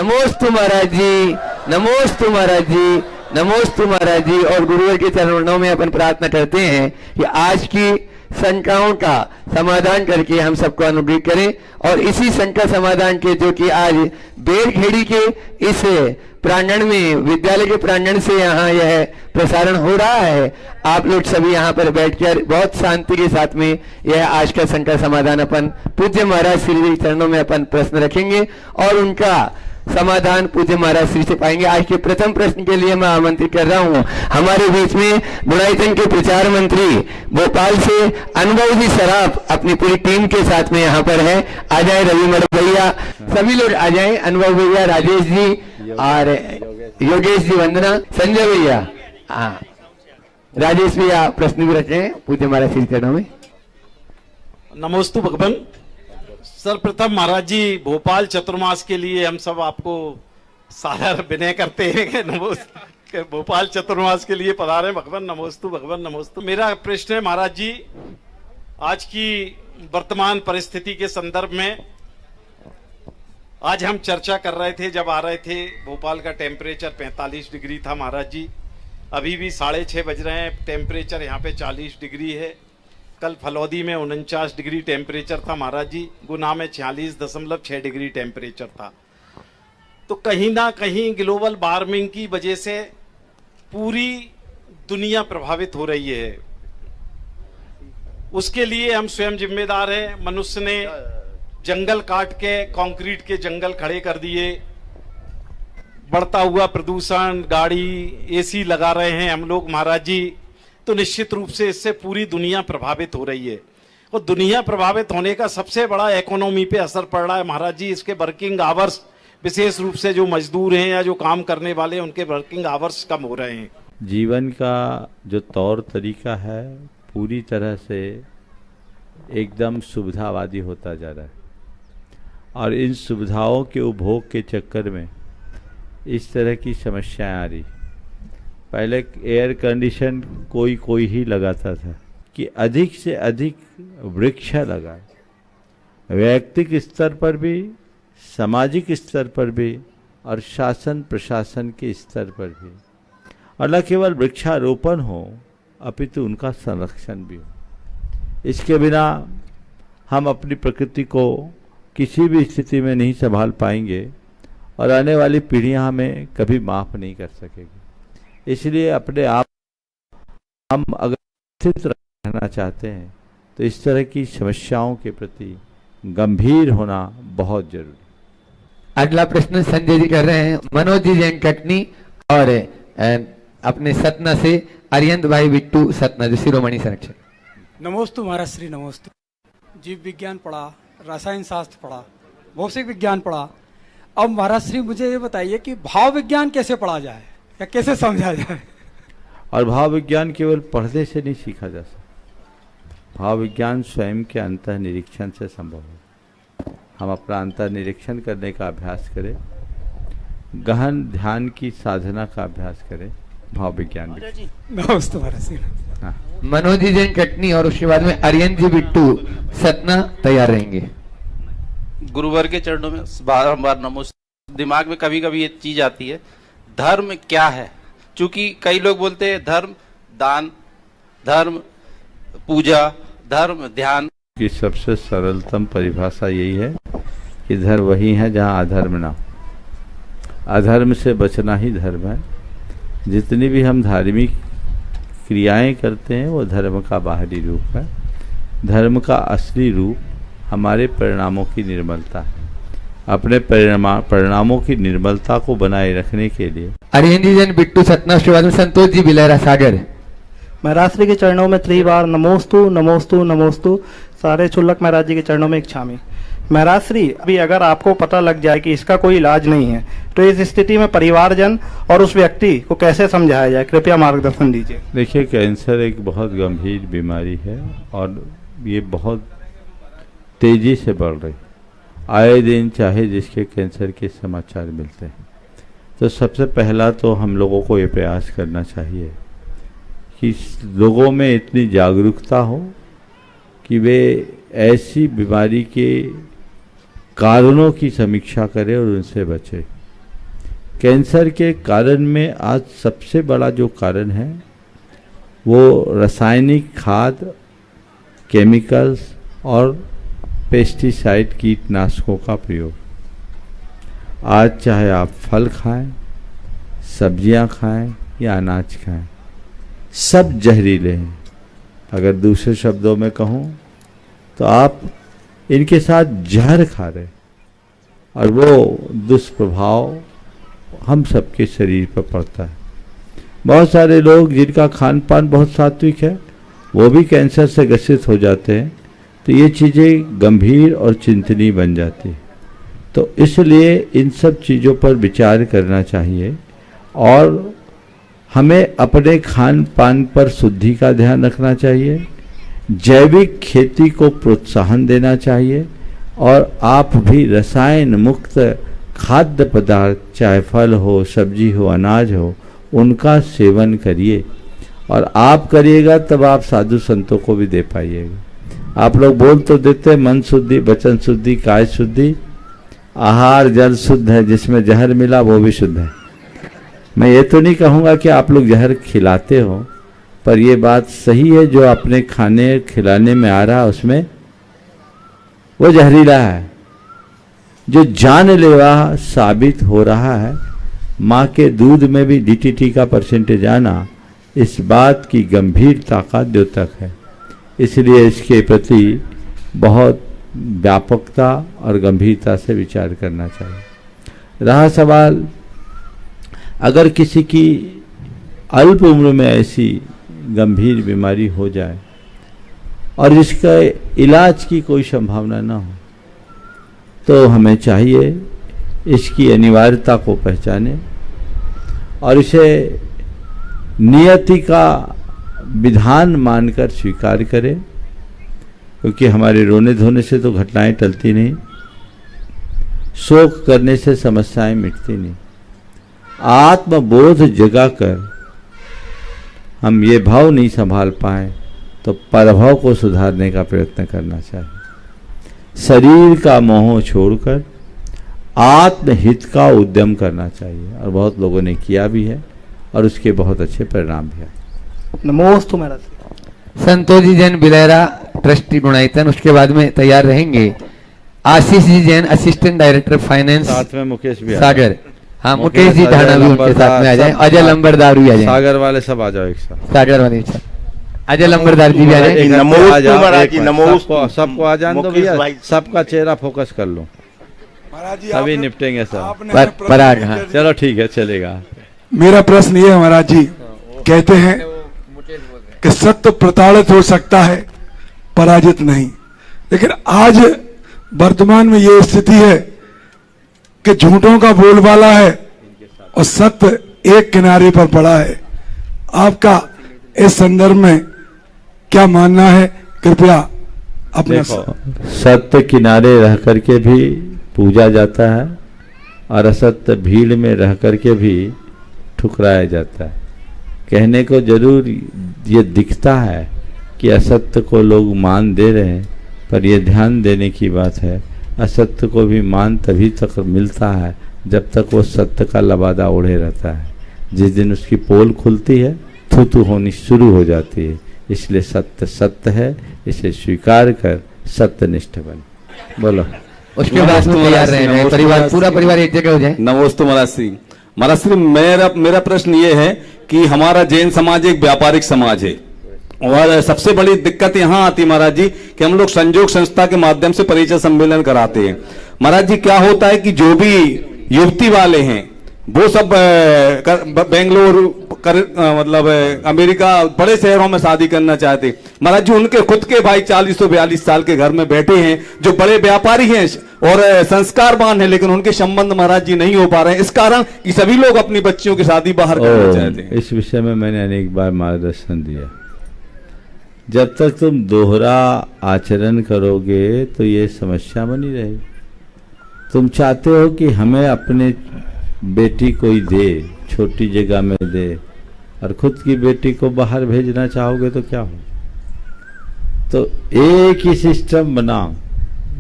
नमोस्तु महाराज जी, नमोस्तु महाराज जी, नमोस्तु महाराज जी। और गुरुवर के चरणों में अपन प्रार्थना करते हैं कि आज की शंकाओं का समाधान करके हम सबको अनुग्रह करें। और इसी शंका समाधान के जो कि आज बेरखेड़ी के इस प्रांगण में, विद्यालय के प्रांगण से यहाँ यह प्रसारण हो रहा है, आप लोग सभी यहाँ पर बैठकर बहुत शांति के साथ में यह आज का शंका समाधान अपन पूज्य महाराज श्री के चरणों में अपन प्रश्न रखेंगे और उनका समाधान पूज्य महाराज श्री से पाएंगे। आज के प्रथम प्रश्न के लिए मैं आमंत्रित कर रहा हूँ हमारे बीच में बुराईतन के प्रचार मंत्री भोपाल से अनुभव जी सराफ अपनी पूरी टीम के साथ में यहाँ पर है। आ जाए रवि मड़ भैया, सभी लोग आ जाए, अनुभव भैया, राजेश जी और योगेश जी, वंदना, संजय भैया, हाँ राजेश भैया प्रश्न भी रखे हैं पूज्य महाराज श्री चरणों में। नमोस्तु भगवान। सर्वप्रथम महाराज जी भोपाल चतुर्मास के लिए हम सब आपको सारा विनय करते हैं कि भोपाल चतुर्मास के लिए पधारे भगवान। नमोस्तु भगवान, नमोस्तु। मेरा प्रश्न है महाराज जी, आज की वर्तमान परिस्थिति के संदर्भ में आज हम चर्चा कर रहे थे, जब आ रहे थे भोपाल का टेम्परेचर 45 डिग्री था महाराज जी। अभी भी 6:30 बज रहे हैं, टेम्परेचर यहाँ पे 40 डिग्री है। कल फलौदी में 49 डिग्री टेम्परेचर था महाराज जी। गुना में 46.6 डिग्री टेम्परेचर था। तो कहीं ना कहीं ग्लोबल वार्मिंग की वजह से पूरी दुनिया प्रभावित हो रही है। उसके लिए हम स्वयं जिम्मेदार हैं। मनुष्य ने जंगल काट के कंक्रीट के जंगल खड़े कर दिए, बढ़ता हुआ प्रदूषण, गाड़ी, एसी लगा रहे हैं हम लोग महाराज जी। तो निश्चित रूप से इससे पूरी दुनिया प्रभावित हो रही है और दुनिया प्रभावित होने का सबसे बड़ा इकोनॉमी पे असर पड़ रहा है महाराज जी। इसके वर्किंग आवर्स, विशेष रूप से जो मजदूर हैं या जो काम करने वाले हैं, उनके वर्किंग आवर्स कम हो रहे हैं। जीवन का जो तौर तरीका है पूरी तरह से एकदम सुविधावादी होता जा रहा है और इन सुविधाओं के उपभोग के चक्कर में इस तरह की समस्याएं आ रही। पहले एयर कंडीशन कोई ही लगाता था कि अधिक से अधिक वृक्ष लगाए, वैयक्तिक स्तर पर भी, सामाजिक स्तर पर भी और शासन प्रशासन के स्तर पर भी। और न केवल वृक्षारोपण हो अपितु उनका संरक्षण भी हो। इसके बिना हम अपनी प्रकृति को किसी भी स्थिति में नहीं संभाल पाएंगे और आने वाली पीढ़ियां हमें कभी माफ नहीं कर सकेगी। इसलिए अपने आप हम अगर स्थित रहना चाहते हैं तो इस तरह की समस्याओं के प्रति गंभीर होना बहुत जरूरी। अगला प्रश्न संजय जी कर रहे हैं, मनोज जी जैन कटनी और अपने सतना से अरियंत भाई बिट्टू सतना जो शिरोमणि संरक्षक। नमोस्तु महाराज श्री, नमोस्तु। जीव विज्ञान पढ़ा, रसायन शास्त्र पढ़ा, भौतिक विज्ञान पढ़ा। अब महाराज श्री मुझे ये बताइए कि भाव विज्ञान कैसे पढ़ा जाए या कैसे समझा जाए? और भाव विज्ञान केवल पढ़ने से नहीं सीखा जा सकता। भाव विज्ञान स्वयं के अंतः निरीक्षण से संभव है। हम अपना अंतः निरीक्षण करने का अभ्यास करें, गहन ध्यान की साधना का अभ्यास करें, भाव विज्ञान। नमस्ते महाराज श्री। हाँ, मनोज जी जैन कटनी और उसके बाद में अरियंत जी बिट्टू सतना तैयार रहेंगे। गुरुवर के चरणों में बारंबार नमस्ते। दिमाग में कभी कभी ये चीज आती है, धर्म क्या है? क्योंकि कई लोग बोलते हैं धर्म दान, धर्म पूजा, धर्म ध्यान की सबसे सरलतम परिभाषा यही है कि धर्म वही है जहाँ अधर्म ना। अधर्म से बचना ही धर्म है। जितनी भी हम धार्मिक क्रियाएं करते हैं वो धर्म का बाहरी रूप है। धर्म का असली रूप हमारे परिणामों की निर्मलता है। अपने परिणामों की निर्मलता को बनाए रखने के लिए अरियंत जी जैन बिट्टू सतना, उसके बाद में संतोष जी बिलेरा सागर। महाराज श्री के चरणों में त्रिबार नमोस्तु नमोस्तु नमोस्तु। सारे चुल्लक महाराज जी के चरणों में एक छामी। महाराज श्री, अभी अगर आपको पता लग जाए कि इसका कोई इलाज नहीं है तो इस स्थिति में परिवारजन और उस व्यक्ति को कैसे समझाया जाए? कृपया मार्गदर्शन दीजिए। देखिए, कैंसर एक बहुत गंभीर बीमारी है और ये बहुत तेजी से बढ़ रही। आए दिन चाहे जिसके कैंसर के समाचार मिलते हैं। तो सबसे पहला तो हम लोगों को ये प्रयास करना चाहिए कि लोगों में इतनी जागरूकता हो कि वे ऐसी बीमारी के कारणों की समीक्षा करें और उनसे बचें। कैंसर के कारण में आज सबसे बड़ा जो कारण है वो रासायनिक खाद, केमिकल्स और पेस्टिसाइड कीटनाशकों का प्रयोग। आज चाहे आप फल खाएं, सब्जियां खाएं या अनाज खाएं, सब जहरीले हैं। अगर दूसरे शब्दों में कहूं तो आप इनके साथ जहर खा रहे और वो दुष्प्रभाव हम सबके शरीर पर पड़ता है। बहुत सारे लोग जिनका खान पान बहुत सात्विक है वो भी कैंसर से ग्रसित हो जाते हैं, तो ये चीज़ें गंभीर और चिंतनीय बन जाती है। तो इसलिए इन सब चीज़ों पर विचार करना चाहिए और हमें अपने खान पान पर शुद्धि का ध्यान रखना चाहिए, जैविक खेती को प्रोत्साहन देना चाहिए और आप भी रसायन मुक्त खाद्य पदार्थ, चाहे फल हो, सब्जी हो, अनाज हो, उनका सेवन करिए। और आप करिएगा तब आप साधु संतों को भी दे पाइएगा। आप लोग बोल तो देते मन शुद्धि, वचन शुद्धि, काय शुद्धि, आहार जल शुद्ध है, जिसमें जहर मिला वो भी शुद्ध है। मैं ये तो नहीं कहूँगा कि आप लोग जहर खिलाते हो, पर ये बात सही है जो अपने खाने खिलाने में आ रहा उसमें वो जहरीला है, जो जानलेवा साबित हो रहा है। माँ के दूध में भी डीटीटी का परसेंटेज आना इस बात की गंभीरता का द्योतक है। इसलिए इसके प्रति बहुत व्यापकता और गंभीरता से विचार करना चाहिए। रहा सवाल, अगर किसी की अल्प उम्र में ऐसी गंभीर बीमारी हो जाए और जिसका इलाज की कोई संभावना ना हो, तो हमें चाहिए इसकी अनिवार्यता को पहचाने और इसे नियति का विधान मानकर स्वीकार करें, क्योंकि हमारे रोने धोने से तो घटनाएं टलती नहीं, शोक करने से समस्याएं मिटती नहीं। आत्मबोध जगाकर हम ये भाव नहीं संभाल पाए तो परभाव को सुधारने का प्रयत्न करना चाहिए। शरीर का मोह छोड़कर आत्महित का उद्यम करना चाहिए और बहुत लोगों ने किया भी है और उसके बहुत अच्छे परिणाम भी हैं। नमोस्तु महाराज। संतोषी जैन बिलेरा, ट्रस्टी गुणायतन, उसके बाद में तैयार रहेंगे Ashish ji Jain, assistant director finance, साथ में मुकेश भी सागर। हाँ, मुकेश जी ढाना भी उनके साथ में आ जाए, अजय लंबरदार भी आ जाए, सागर वाले सब आ जाओ एक साथ, सागर वाले अजय लंबरदार जी भी आ जाए। सबको आ जाने दो भैया, सबका चेहरा फोकस कर लो, सभी निपटेंगे सब। पराग, हाँ चलो ठीक है, चलेगा। मेरा प्रश्न ये है महाराज जी, कहते हैं कि सत्य प्रताड़ित हो सकता है, पराजित नहीं, लेकिन आज वर्तमान में ये स्थिति है कि झूठों का बोलबाला है और सत्य एक किनारे पर पड़ा है। आपका इस संदर्भ में क्या मानना है, कृपया अपना। सत्य किनारे रह करके भी पूजा जाता है और असत्य भीड़ में रह करके भी ठुकराया जाता है। कहने को जरूर ये दिखता है कि असत्य को लोग मान दे रहे हैं, पर यह ध्यान देने की बात है, असत्य को भी मान तभी तक मिलता है जब तक वो सत्य का लबादा ओढ़े रहता है। जिस दिन उसकी पोल खुलती है, थू होनी शुरू हो जाती है। इसलिए सत्य सत्य है, इसे स्वीकार कर सत्यनिष्ठ बने। बोलो। उसके बाद में तैयार रहे, परिवार, पूरा परिवार एक जगह हो जाए। नमोस्तु महाराज श्री। महाराज श्री, मेरा प्रश्न ये है कि हमारा जैन समाज एक व्यापारिक समाज है और सबसे बड़ी दिक्कत यहाँ आती महाराज जी कि हम लोग संयोग संस्था के माध्यम से परिचय सम्मेलन कराते हैं। महाराज जी क्या होता है कि जो भी युवती वाले हैं वो सब बेंगलोर मतलब अमेरिका बड़े शहरों में शादी करना चाहते हैं। महाराज जी उनके खुद के भाई 40-42 साल के घर में बैठे हैं जो बड़े व्यापारी हैं और संस्कारवान हैं, लेकिन उनके संबंध महाराज जी नहीं हो पा रहे हैं। इस कारण कि सभी लोग अपनी बच्चियों की शादी बाहर करना चाहते हैं। इस विषय में मैंने अनेक बार मार्गदर्शन दिया। जब तक तुम दोहरा आचरण करोगे तो ये समस्या बनी रहेगी। तुम चाहते हो कि हमें अपने बेटी कोई दे, छोटी जगह में दे, और खुद की बेटी को बाहर भेजना चाहोगे तो क्या हो। तो एक ही सिस्टम बनाओ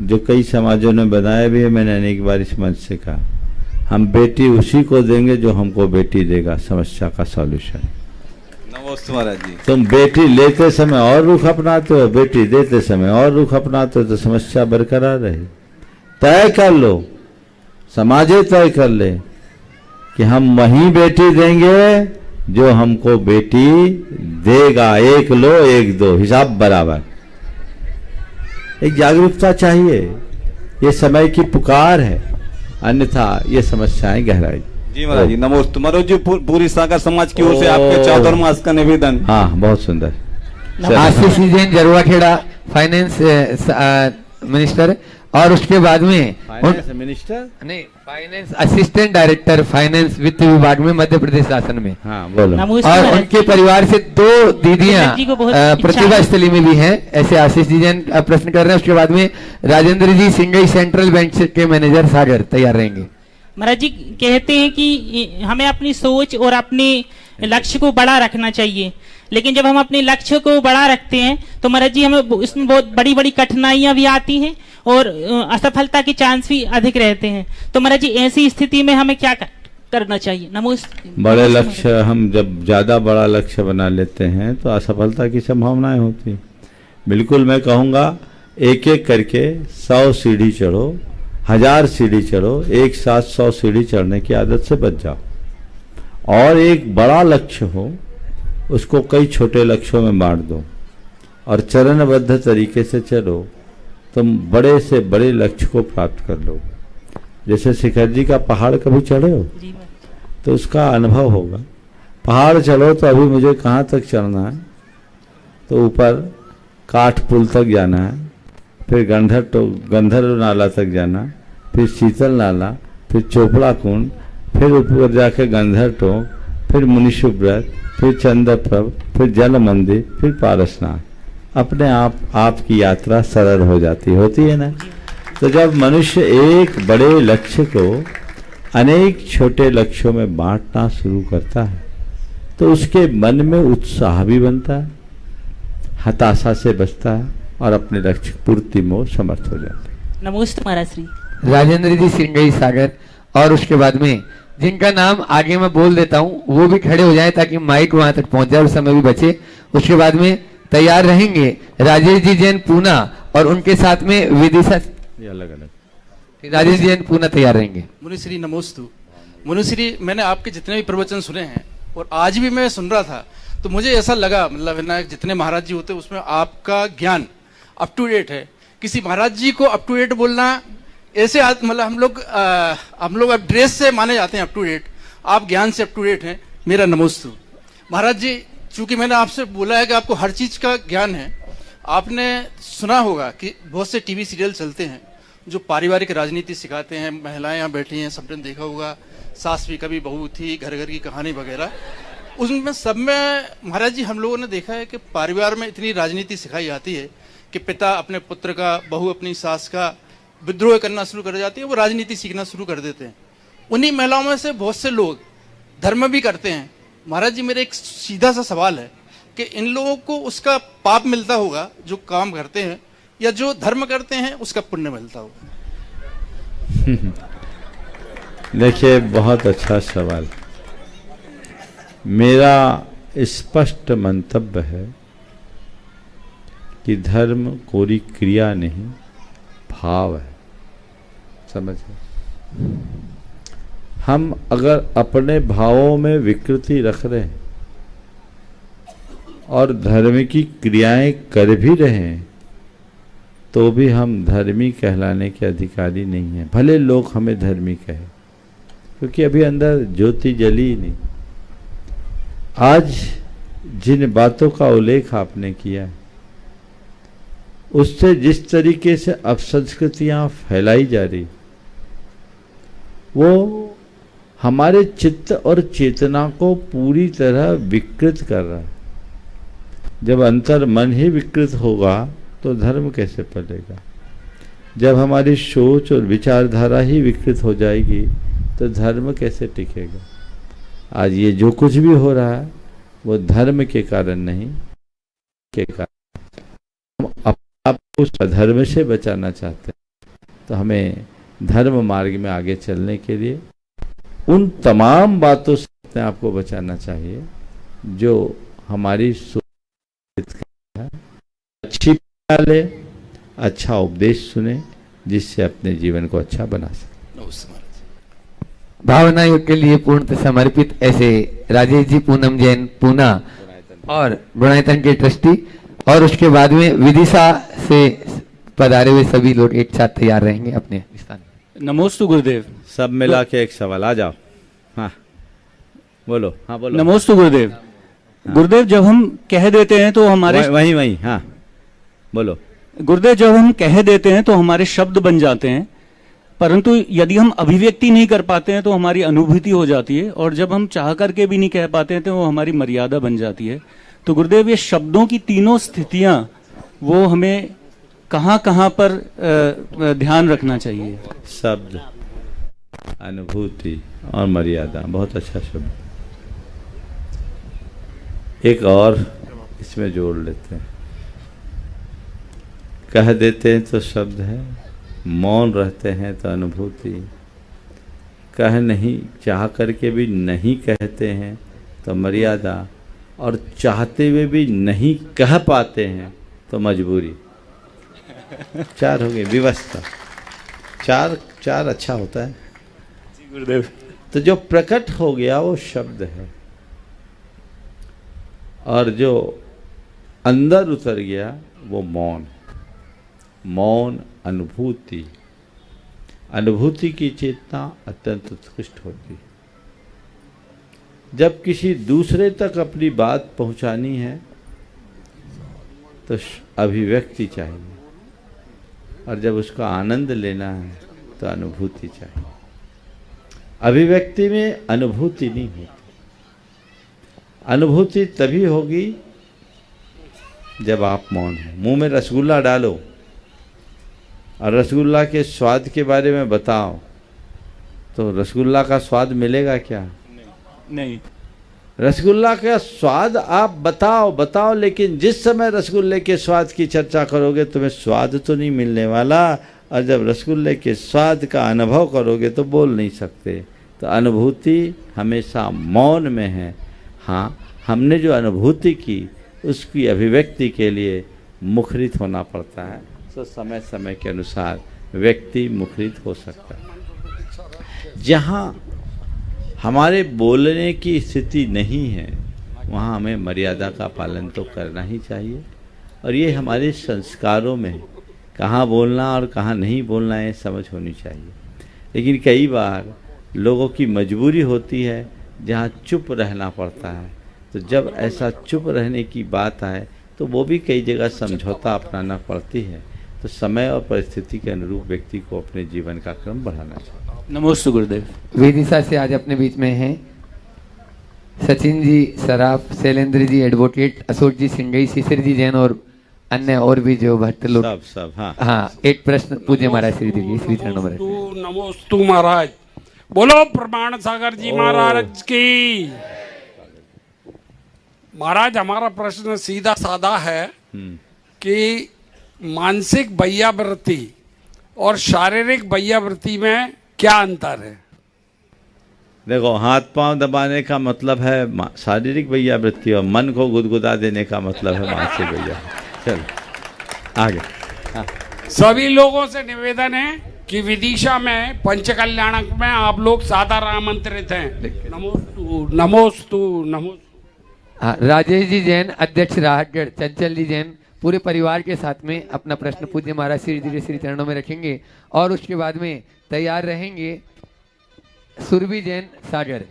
जो कई समाजों ने बनाया भी है। मैंने अनेक बार इस मंच से कहा, हम बेटी उसी को देंगे जो हमको बेटी देगा समस्या का सॉल्यूशन। नमस्ते महाराज जी। तुम बेटी लेते समय और रुख अपनाते हो, बेटी देते समय और रुख अपनाते हो, तो समस्या बरकरार रही। तय कर लो, समाजे तय कर ले कि हम वही बेटी देंगे जो हमको बेटी देगा। एक लो एक दो, हिसाब बराबर। एक जागरूकता चाहिए, ये समय की पुकार है, अन्यथा ये समस्याएं गहराई। जी महाराज जी नमोस्तु। मनोज जी पूरी सागर समाज की ओर से आपके चातुर्मास का निवेदन। हाँ बहुत सुंदर। आशीष जैन जरुआखेड़ा फाइनेंस मिनिस्टर, और उसके बाद में मिनिस्टर नहीं, फाइनेंस असिस्टेंट डायरेक्टर फाइनेंस वित्त विभाग में मध्य प्रदेश शासन में। हाँ बोलो। और उनके परिवार से 2 दीदियां जी को बहुत प्रतिभा इच्छा स्थली में भी हैं, ऐसे आशीष जी जैन प्रश्न कर रहे हैं। उसके बाद में राजेंद्र जी सिंगई सेंट्रल बैंक के मैनेजर सागर तैयार रहेंगे। महाराज जी कहते हैं कि हमें अपनी सोच और अपने लक्ष्य को बड़ा रखना चाहिए, लेकिन जब हम अपने लक्ष्य को बड़ा रखते हैं तो महाराज जी हमें इसमें बहुत बड़ी बड़ी कठिनाइयां भी आती हैं और असफलता के चांस भी अधिक रहते हैं। तो महाराज जी ऐसी स्थिति में हमें क्या करना चाहिए? नमस्ते। बड़े लक्ष्य, हम जब ज्यादा बड़ा लक्ष्य बना लेते हैं तो असफलता की संभावनाएं होती। बिल्कुल मैं कहूँगा एक एक करके 100 सीढ़ी चढ़ो, 1000 सीढ़ी चढ़ो, एक साथ 100 सीढ़ी चढ़ने की आदत से बच जाओ। और एक बड़ा लक्ष्य हो उसको कई छोटे लक्ष्यों में बांट दो और चरणबद्ध तरीके से चलो, तुम बड़े से बड़े लक्ष्य को प्राप्त कर लो। जैसे शिखर जी का पहाड़ कभी चढ़े हो तो उसका अनुभव होगा। पहाड़ चढ़ो तो अभी मुझे कहाँ तक चढ़ना है, तो ऊपर काठ पुल तक जाना है, फिर गंधर्व नाला तक जाना, फिर शीतल नाला, फिर चोपड़ा कुंड, फिर ऊपर जाके गंधर टोक, फिर मुनिशुव्रत, फिर चंद्रप्रभ, फिर जल मंदिर, फिर पारसनाथ। अपने आप आपकी यात्रा सरल हो जाती होती है ना। तो जब मनुष्य एक बड़े लक्ष्य को अनेक छोटे लक्ष्यों में बांटना शुरू करता है तो उसके मन में उत्साह भी बनता है, हताशा से बचता है और अपने लक्ष्य पूर्ति में समर्थ हो जाता है। नमस्ते महाराज श्री। राजेंद्र जी सिंगई सागर, और उसके बाद में जिनका नाम आगे मैं बोल देता हूं वो भी खड़े हो जाएं ताकि माइक वहां तक पहुंच जाए और समय भी बचे। उसके बाद में तैयार रहेंगे राजेश जी जैन पूना और उनके साथ में विदिशा, अलग अलग राजेश जी जैन पूना तैयार रहेंगे। मुनिश्री नमोस्तु। मुनिश्री, मैंने आपके जितने भी प्रवचन सुने हैं और आज भी मैं सुन रहा था तो मुझे ऐसा लगा, मतलब विनायक जितने महाराज जी होते हैं उसमें आपका ज्ञान अप टू डेट है। किसी महाराज जी को अप टू डेट बोलना ऐसे, मतलब हम लोग अब ड्रेस से माने जाते हैं अप टू डेट, आप ज्ञान से अप टू डेट हैं। मेरा नमोस्तु। महाराज जी, चूंकि मैंने आपसे बोला है कि आपको हर चीज का ज्ञान है, आपने सुना होगा कि बहुत से टीवी सीरियल चलते हैं जो पारिवारिक राजनीति सिखाते हैं। महिलाएं यहाँ बैठी हैं, सबने देखा होगा, सास भी कभी बहू थी, घर घर की कहानी वगैरह। उसमें सब में महाराज जी हम लोगों ने देखा है कि परिवार में इतनी राजनीति सिखाई जाती है कि पिता अपने पुत्र का, बहू अपनी सास का विद्रोह करना शुरू कर जाती है, वो राजनीति सीखना शुरू कर देते हैं। उन्हीं महिलाओं में से बहुत से लोग धर्म भी करते हैं। महाराज जी, मेरा एक सीधा सा सवाल है कि इन लोगों को उसका पाप मिलता होगा जो काम करते हैं, या जो धर्म करते हैं उसका पुण्य मिलता होगा? देखिए, बहुत अच्छा सवाल। मेरा स्पष्ट मंतव्य है कि धर्म कोई क्रिया नहीं, भाव है। समझे? हम अगर अपने भावों में विकृति रख रहे हैं और धर्म की क्रियाएं कर भी रहे हैं तो भी हम धर्मी कहलाने के अधिकारी नहीं हैं, भले लोग हमें धर्मी कहें, क्योंकि अभी अंदर ज्योति जली ही नहीं। आज जिन बातों का उल्लेख आपने किया है उससे जिस तरीके से अपसंस्कृतियां फैलाई जा रही, वो हमारे चित्त और चेतना को पूरी तरह विकृत कर रहा है। जब अंतर मन ही विकृत होगा तो धर्म कैसे पलेगा? जब हमारी सोच और विचारधारा ही विकृत हो जाएगी तो धर्म कैसे टिकेगा? आज ये जो कुछ भी हो रहा है वो धर्म के कारण नहीं, के कारण। हम आपको धर्म से बचाना चाहते हैं तो हमें धर्म मार्ग में आगे चलने के लिए उन तमाम बातों से अपने आप को बचाना चाहिए जो हमारी सोच है। अच्छी ले, अच्छा उपदेश सुने, जिससे अपने जीवन को अच्छा बना सके। भावना योग के लिए पूर्णतः समर्पित ऐसे राजेश जी पूनम जैन पूना और गुणायतन के ट्रस्टी, और उसके बाद में विदिशा से पधारे हुए सभी लोग एक साथ तैयार रहेंगे अपने स्थान। नमोस्तु गुरुदेव। सब मिला के एक सवाल, आ जाओ। हाँ बोलो। हाँ बोलो। नमोस्तु गुरुदेव। गुरुदेव, जब हम कह देते हैं तो हमारे वही हाँ बोलो। गुरुदेव, जब हम कह देते हैं तो हमारे शब्द बन जाते हैं, परंतु यदि हम अभिव्यक्ति नहीं कर पाते हैं तो हमारी अनुभूति हो जाती है, और जब हम चाह करके भी नहीं कह पाते हैं तो वो हमारी मर्यादा बन जाती है। तो गुरुदेव, ये शब्दों की तीनों स्थितियां वो हमें कहाँ कहाँ पर ध्यान रखना चाहिए? शब्द, अनुभूति और मर्यादा, बहुत अच्छा शब्द। एक और इसमें जोड़ लेते हैं। कह देते हैं तो शब्द है, मौन रहते हैं तो अनुभूति, कह नहीं चाह करके भी नहीं कहते हैं तो मर्यादा, और चाहते हुए भी नहीं कह पाते हैं तो मजबूरी। चार हो गई व्यवस्था। चार अच्छा होता है गुरुदेव। तो जो प्रकट हो गया वो शब्द है, और जो अंदर उतर गया वो मौन। मौन अनुभूति, अनुभूति की चेतना अत्यंत उत्कृष्ट होती है। जब किसी दूसरे तक अपनी बात पहुंचानी है तो अभिव्यक्ति चाहिए, और जब उसका आनंद लेना है तो अनुभूति चाहिए। अभिव्यक्ति में अनुभूति नहीं होती। अनुभूति तभी होगी जब आप मौन हो। मुंह में रसगुल्ला डालो और रसगुल्ला के स्वाद के बारे में बताओ, तो रसगुल्ला का स्वाद मिलेगा क्या? नहीं। रसगुल्ला का स्वाद आप बताओ, लेकिन जिस समय रसगुल्ले के स्वाद की चर्चा करोगे तुम्हें स्वाद तो नहीं मिलने वाला, और जब रसगुल्ले के स्वाद का अनुभव करोगे तो बोल नहीं सकते। तो अनुभूति हमेशा मौन में है। हाँ, हमने जो अनुभूति की उसकी अभिव्यक्ति के लिए मुखरित होना पड़ता है। तो समय समय के अनुसार व्यक्ति मुखरित हो सकता है। जहाँ हमारे बोलने की स्थिति नहीं है वहाँ हमें मर्यादा का पालन तो करना ही चाहिए, और ये हमारे संस्कारों में कहाँ बोलना और कहाँ नहीं बोलना है समझ होनी चाहिए। लेकिन कई बार लोगों की मजबूरी होती है जहाँ चुप रहना पड़ता है। तो जब ऐसा चुप रहने की बात आए तो वो भी कई जगह समझौता अपनाना पड़ती है। तो समय और परिस्थिति के अनुरूप व्यक्ति को अपने जीवन का क्रम बढ़ाना चाहिए। नमस्ते गुरुदेव। विदिशा से आज अपने बीच में हैं सचिन जी सराफ, शैलेंद्र जी एडवोकेट, अशोक जी सिंगई, शिशिर जी जैन और अन्य और भी जो भक्त लोग सब हाँ। एक प्रश्न पूज्य महाराज श्री देवी श्री चरणों में। नमोस्तु महाराज। बोलो प्रमाण सागर जी महाराज की। महाराज, हमारा प्रश्न सीधा साधा है कि मानसिक वैयावृत्ति और शारीरिक वैयावृत्ति में क्या अंतर है? देखो, हाथ पांव दबाने का मतलब है शारीरिक वैयावृत्ति, और मन को गुदगुदा देने का मतलब है मानसिक वैयावृत्ति। चलो आगे। हाँ। सभी लोगों से निवेदन है कि विदिशा में पंचकल्याणक में आप लोग सादर आमंत्रित हैं। नमोस्तु नमोस्तु नमोस्तु। हाँ, राजेश जी जैन अध्यक्ष राहतगढ़, चंचल जी जैन पूरे परिवार के साथ में अपना प्रश्न पूज्य महाराज श्री चरणों में रखेंगे, और उसके बाद में तैयार रहेंगे सुरभि जैन सागर।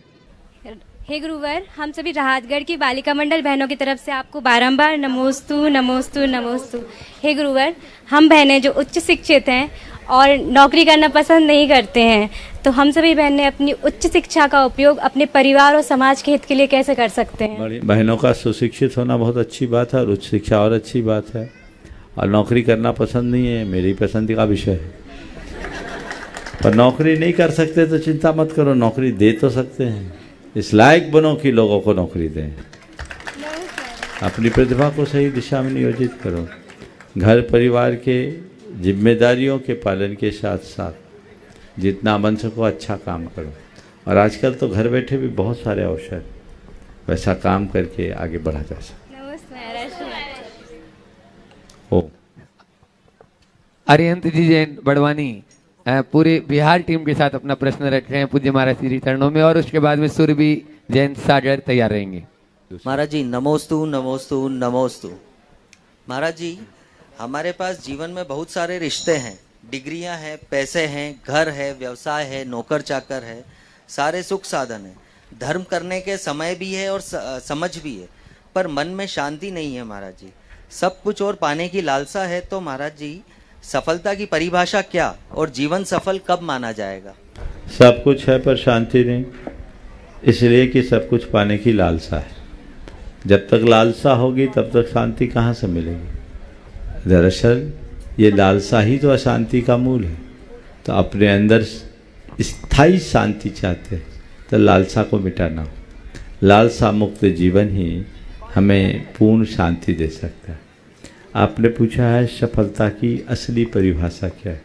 हे गुरुवर, हम सभी राहतगढ़ की बालिका मंडल बहनों की तरफ से आपको बारंबार नमोस्तु नमोस्तु नमोस्तु। हे गुरुवर, हम बहनें जो उच्च शिक्षित हैं और नौकरी करना पसंद नहीं करते हैं, तो हम सभी बहनें अपनी उच्च शिक्षा का उपयोग अपने परिवार और समाज के हित के लिए कैसे कर सकते हैं? बहनों का सुशिक्षित होना बहुत अच्छी बात है, और उच्च शिक्षा और अच्छी बात है। और नौकरी करना पसंद नहीं है, मेरी पसंद का विषय है। पर नौकरी नहीं कर सकते तो चिंता मत करो, नौकरी दे तो सकते हैं। इस लायक बनो कि लोगों को नौकरी दें। अपनी प्रतिभा को सही दिशा में नियोजित करो। घर परिवार के जिम्मेदारियों के पालन के साथ साथ जितना बन सको अच्छा काम करो, और आजकल तो घर बैठे भी बहुत सारे अवसर वैसा काम करके आगे बढ़ा जा सकता हो। अरिहंत जी जैन बड़वानी पूरे बिहार टीम के साथ अपना प्रश्न रख रहे हैं पूज्य महाराज श्री चरणों में, और उसके बाद में सुरभि जैन सागर तैयार रहेंगे। महाराज जी नमोस्तु नमोस्तु नमोस्तु। महाराज जी, हमारे पास जीवन में बहुत सारे रिश्ते हैं, डिग्रियां हैं, पैसे हैं, घर है, व्यवसाय है, नौकर चाकर है, सारे सुख साधन है, धर्म करने के समय भी है और समझ भी है, पर मन में शांति नहीं है महाराज जी। सब कुछ और पाने की लालसा है, तो महाराज जी सफलता की परिभाषा क्या और जीवन सफल कब माना जाएगा? सब कुछ है पर शांति नहीं, इसलिए कि सब कुछ पाने की लालसा है। जब तक लालसा होगी तब तक शांति कहाँ से मिलेगी? दरअसल ये लालसा ही तो अशांति का मूल है। तो अपने अंदर स्थायी शांति चाहते हैं तो लालसा को मिटाना हो। लालसा मुक्त जीवन ही हमें पूर्ण शांति दे सकता है। आपने पूछा है सफलता की असली परिभाषा क्या है?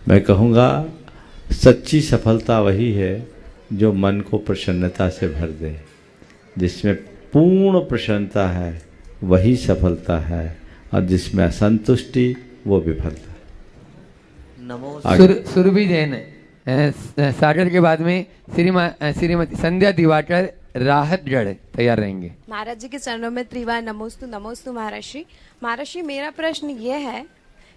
मैं कहूँगा सच्ची सफलता वही है जो मन को प्रसन्नता से भर दे। जिसमें पूर्ण प्रसन्नता है वही सफलता है, और जिसमें असंतुष्टि वो विफलता है। सुरभि जैन सागर के बाद में श्रीमती संध्या दिवाकर राहतगढ़ तैयार रहेंगे। महाराज जी के चरणों में त्रिवार नमोस्तु नमोस्तु। महाराज श्री, महाराज श्री, मेरा प्रश्न ये है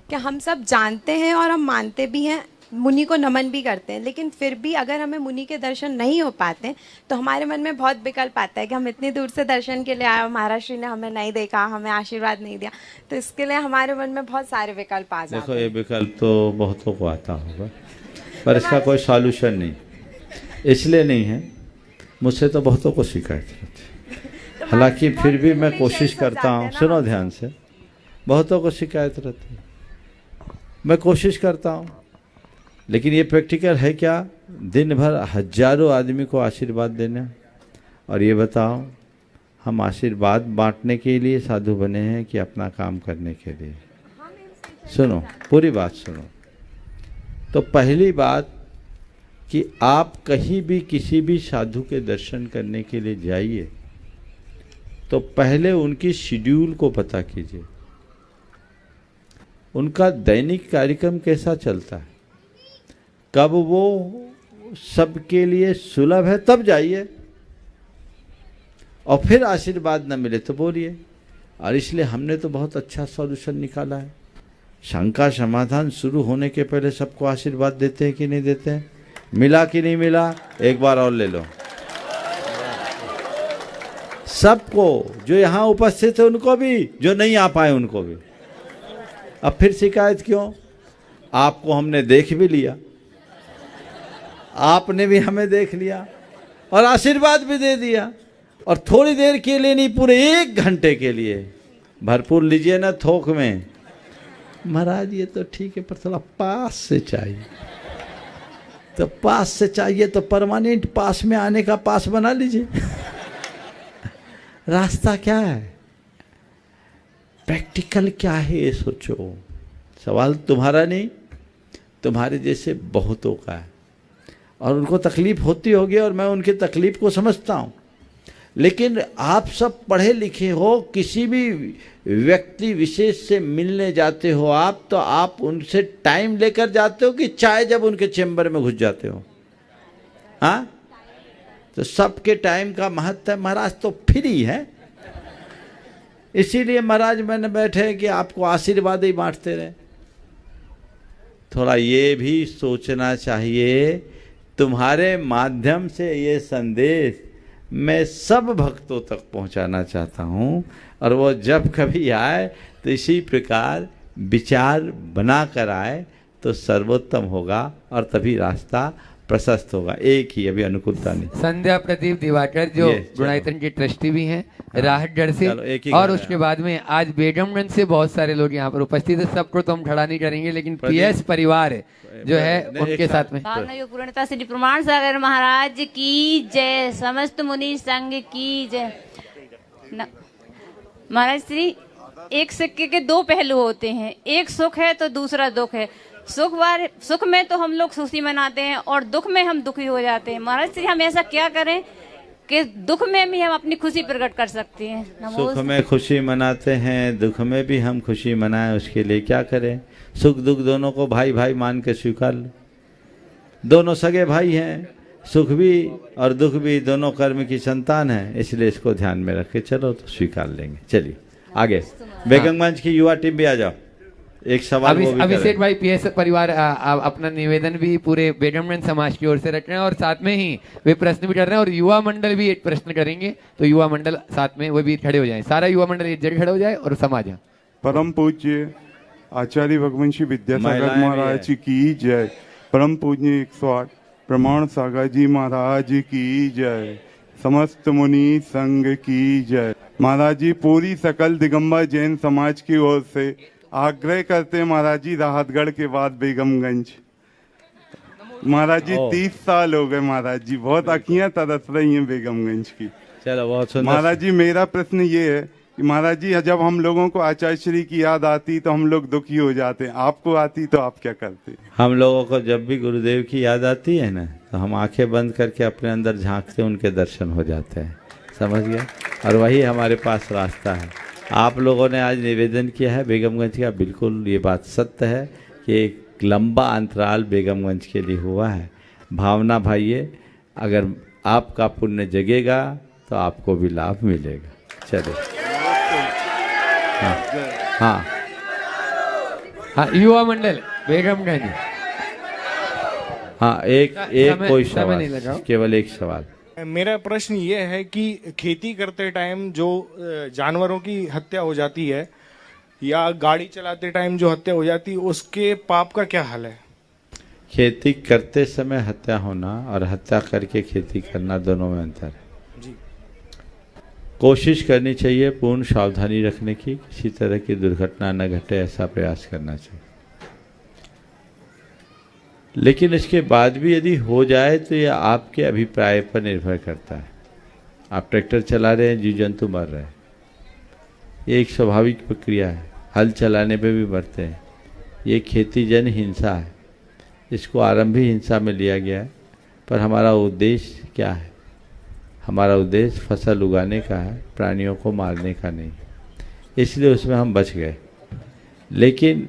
कि हम सब जानते हैं और हम मानते भी हैं, मुनि को नमन भी करते हैं, लेकिन फिर भी अगर हमें मुनि के दर्शन नहीं हो पाते तो हमारे मन में बहुत विकल्प आता है कि हम इतनी दूर से दर्शन के लिए आए, महाराज श्री ने हमें नहीं देखा, हमें आशीर्वाद नहीं दिया, तो इसके लिए हमारे मन में बहुत सारे विकल्प आ जाते हैं। देखो, ये विकल्प तो बहुतों को आता होगा, पर इसका कोई सॉल्यूशन नहीं। इसलिए नहीं है, मुझसे तो बहुतों को शिकायत रहती है, हालांकि फिर भी मैं कोशिश करता हूँ। सुनो ध्यान से, बहुतों को शिकायत रहती है, मैं कोशिश करता हूँ, लेकिन ये प्रैक्टिकल है क्या? दिन भर हजारों आदमी को आशीर्वाद देना। और ये बताओ, हम आशीर्वाद बांटने के लिए साधु बने हैं कि अपना काम करने के लिए? सुनो, पूरी बात सुनो। तो पहली बात कि आप कहीं भी किसी भी साधु के दर्शन करने के लिए जाइए तो पहले उनकी शेड्यूल को पता कीजिए, उनका दैनिक कार्यक्रम कैसा चलता है, कब वो सबके लिए सुलभ है तब जाइए, और फिर आशीर्वाद न मिले तो बोलिए। और इसलिए हमने तो बहुत अच्छा सॉल्यूशन निकाला है। शंका समाधान शुरू होने के पहले सबको आशीर्वाद देते हैं कि नहीं देते हैं? मिला कि नहीं मिला? एक बार और ले लो। सबको, जो यहाँ उपस्थित है उनको भी, जो नहीं आ पाए उनको भी। अब फिर शिकायत क्यों? आपको हमने देख भी लिया, आपने भी हमें देख लिया और आशीर्वाद भी दे दिया, और थोड़ी देर के लिए नहीं, पूरे 1 घंटे के लिए भरपूर लीजिए ना थोक में। महाराज ये तो ठीक है, पर थोड़ा पास से चाहिए। तो पास से चाहिए तो परमानेंट पास में आने का पास बना लीजिए। रास्ता क्या है, प्रैक्टिकल क्या है, ये सोचो। सवाल तुम्हारा नहीं, तुम्हारे जैसे बहुतों का है, और उनको तकलीफ होती होगी, और मैं उनकी तकलीफ को समझता हूँ। लेकिन आप सब पढ़े लिखे हो, किसी भी व्यक्ति विशेष से मिलने जाते हो आप, तो आप उनसे टाइम लेकर जाते हो कि चाहे जब उनके चैम्बर में घुस जाते हो? हाँ, तो सबके टाइम का महत्व है। महाराज तो फ्री है, इसीलिए महाराज मैंने बैठे कि आपको आशीर्वाद ही बांटते रहे। थोड़ा ये भी सोचना चाहिए, तुम्हारे माध्यम से ये संदेश मैं सब भक्तों तक पहुंचाना चाहता हूं, और वो जब कभी आए तो इसी प्रकार विचार बना कर आए तो सर्वोत्तम होगा, और तभी रास्ता प्रशस्त होगा। एक ही अभी अनुकूलता नहीं। संध्या प्रदीप दिवाकर जो गुणायतन के ट्रस्टी भी हैं राहतगढ़ से, और उसके बाद में आज बेगमगंज से बहुत सारे लोग यहाँ पर उपस्थित है। सबको तो हम खड़ा नहीं करेंगे, लेकिन पीएस परिवार जो है उनके साथ में। पूर्णता श्री प्रमाण सागर महाराज की जय, समस्त मुनि संघ की जय। महाराज श्री, एक सिक्के के 2 पहलू होते हैं, एक सुख है तो दूसरा दुख है। सुख में तो हम लोग खुशी मनाते हैं और दुख में हम दुखी हो जाते हैं। महाराज श्री हम ऐसा क्या करें कि दुख में भी हम अपनी खुशी प्रकट कर सकते हैं। सुख में खुशी मनाते हैं, दुख में भी हम खुशी मनाएं, उसके लिए क्या करें? सुख दुख दोनों को भाई भाई मान के स्वीकार लो। दोनों सगे भाई हैं, सुख भी और दुख भी दोनों कर्म की संतान है, इसलिए इसको ध्यान में रख के चलो तो स्वीकार लेंगे। चलिए आगे। बेगमगंज की युवा टीम भी आ जाओ, एक सवाल वो भी अभिषेक करें। भाई पीएस परिवार अपना निवेदन भी पूरे बेगमगंज समाज की ओर से रख रहे हैं और साथ में ही वे प्रश्न भी कर रहे हैं और युवा मंडल भी एक प्रश्न करेंगे, तो युवा मंडल साथ में वो भी खड़े हो जाए, सारा युवा मंडल एक जगह खड़े हो जाए और समाज। परम पूज्य आचार्य भगवंशी विद्यासागर महिलाएं भी महाराज जी की जय। परम पूज्य 108 प्रमाण सागर जी महाराज की जय। समस्त मुनि संघ की जय। महाराज जी पूरी सकल दिगंबर जैन समाज की ओर से आग्रह करते हैं महाराज जी, राहतगढ़ के बाद बेगमगंज। महाराज जी 30 साल हो गए महाराज जी, बहुत अखियां तरस रही हैं बेगमगंज की। चलो बहुत सुंदर। महाराज जी मेरा प्रश्न ये है कि महाराज जी जब हम लोगों को आचार्य श्री की याद आती तो हम लोग दुखी हो जाते हैं, आपको आती तो आप क्या करते? हम लोगों को जब भी गुरुदेव की याद आती है ना, तो हम आंखें बंद करके अपने अंदर झांकते, उनके दर्शन हो जाते हैं। समझ गए? और वही हमारे पास रास्ता है। आप लोगों ने आज निवेदन किया है बेगमगंज का, बिल्कुल ये बात सत्य है कि एक लंबा अंतराल बेगमगंज के लिए हुआ है। भावना भाइये, अगर आपका पुण्य जगेगा तो आपको भी लाभ मिलेगा। चलो हाँ हाँ युवा मंडल बेगमगंज। हाँ एक कोई नहीं लगा। सवाल, केवल एक सवाल। मेरा प्रश्न ये है कि खेती करते टाइम जो जानवरों की हत्या हो जाती है या गाड़ी चलाते टाइम जो हत्या हो जाती है, उसके पाप का क्या हल है? खेती करते समय हत्या होना और हत्या करके खेती करना, दोनों में अंतर है जी। कोशिश करनी चाहिए पूर्ण सावधानी रखने की, किसी तरह की दुर्घटना न घटे ऐसा प्रयास करना चाहिए। लेकिन इसके बाद भी यदि हो जाए तो यह आपके अभिप्राय पर निर्भर करता है। आप ट्रैक्टर चला रहे हैं, जीव जंतु मर रहे हैं, ये एक स्वाभाविक प्रक्रिया है। हल चलाने पे भी मरते हैं, ये खेती जन हिंसा है, इसको आरंभी हिंसा में लिया गया है। पर हमारा उद्देश्य क्या है? हमारा उद्देश्य फसल उगाने का है, प्राणियों को मारने का नहीं, इसलिए उसमें हम बच गए। लेकिन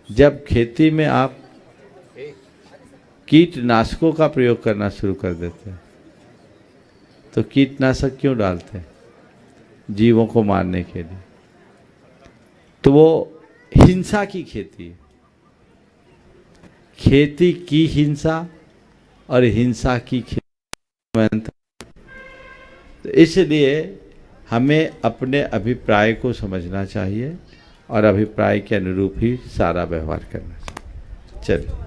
जब खेती में आप कीटनाशकों का प्रयोग करना शुरू कर देते हैं, तो कीटनाशक क्यों डालते हैं? जीवों को मारने के लिए। तो वो हिंसा की खेती है। खेती की हिंसा और हिंसा की खेती में अंतर। तो इसलिए हमें अपने अभिप्राय को समझना चाहिए और अभिप्राय के अनुरूप ही सारा व्यवहार करना चाहिए। चलिए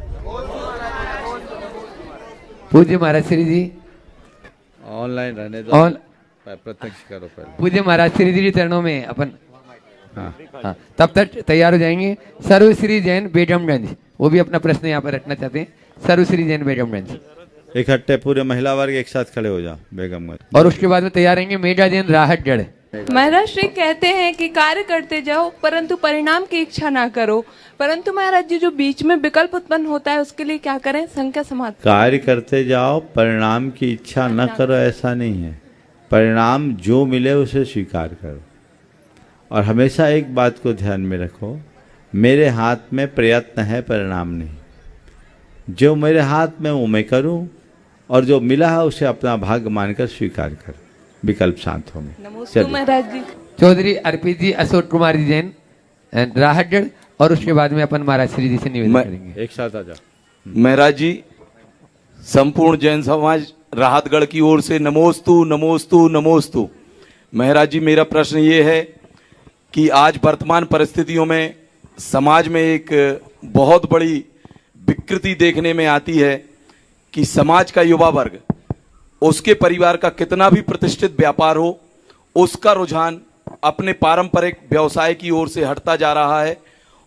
पूज्य महाराज श्री जी ऑनलाइन रहने दो, प्रत्यक्ष करो पहले। पूज्य महाराज श्री जी चरणों में अपन हाँ तब तक तैयार हो जाएंगे। सर्वश्री जैन बेगमगंज, वो भी अपना प्रश्न यहाँ पर रखना चाहते हैं। सर्वश्री जैन बेगमगंज इकट्ठे पूरे महिला वर्ग एक साथ खड़े हो जाओ बेगमगंज। और उसके बाद में तैयार रहेंगे मेघा जैन राहतगढ़। महाराज श्री कहते हैं कि कार्य करते जाओ परंतु परिणाम की इच्छा ना करो, परंतु महाराज जी जो बीच में विकल्प उत्पन्न होता है उसके लिए क्या करें? संख्या समाप्त। कार्य करते जाओ, परिणाम की इच्छा न करो, ऐसा नहीं है। परिणाम जो मिले उसे स्वीकार करो। और हमेशा एक बात को ध्यान में रखो, मेरे हाथ में प्रयत्न है, परिणाम नहीं। जो मेरे हाथ में वो मैं करूं और जो मिला है उसे अपना भाग्य मानकर स्वीकार करो। विकल्प शांत होंगे। महाराज जी चौधरी अर्पित जी, अशोक कुमार जी जैन राहतगढ़, और उसके बाद में अपन महाराज श्री जी से निवेदन करेंगे। एक साथ आ जाओ। महाराज जी संपूर्ण जैन समाज राहतगढ़ की ओर से नमोस्तु नमोस्तु नमोस्तु। महाराज जी मेरा प्रश्न ये है कि आज वर्तमान परिस्थितियों में समाज में एक बहुत बड़ी विकृति देखने में आती है कि समाज का युवा वर्ग, उसके परिवार का कितना भी प्रतिष्ठित व्यापार हो, उसका रुझान अपने पारंपरिक व्यवसाय की ओर से हटता जा रहा है